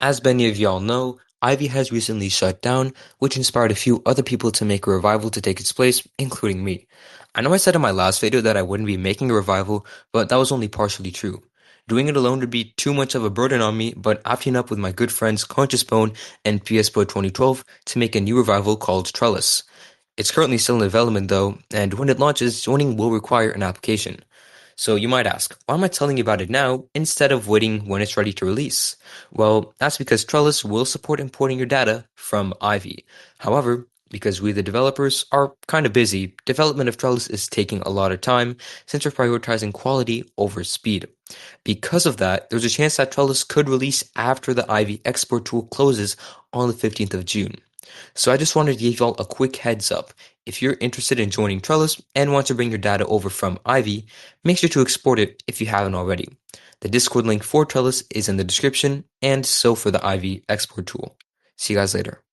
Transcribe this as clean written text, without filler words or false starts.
As many of y'all know, Ivy has recently shut down, which inspired a few other people to make a revival to take its place, including me. I know I said in my last video that I wouldn't be making a revival, but that was only partially true. Doing it alone would be too much of a burden on me, but I've teamed up with my good friends Conscious Bone and PS Pro 2012 to make a new revival called Trellis. It's currently still in development though, and when it launches, joining will require an application. So you might ask, why am I telling you about it now instead of waiting when it's ready to release? Well, that's because Trellis will support importing your data from Ivy. However, because we the developers are kind of busy, development of Trellis is taking a lot of time since we're prioritizing quality over speed. Because of that, there's a chance that Trellis could release after the Ivy export tool closes on the 15th of June. So I just wanted to give y'all a quick heads up. If you're interested in joining Trellis and want to bring your data over from Ivy, make sure to export it if you haven't already. The Discord link for Trellis is in the description, and so for the Ivy export tool. See you guys later.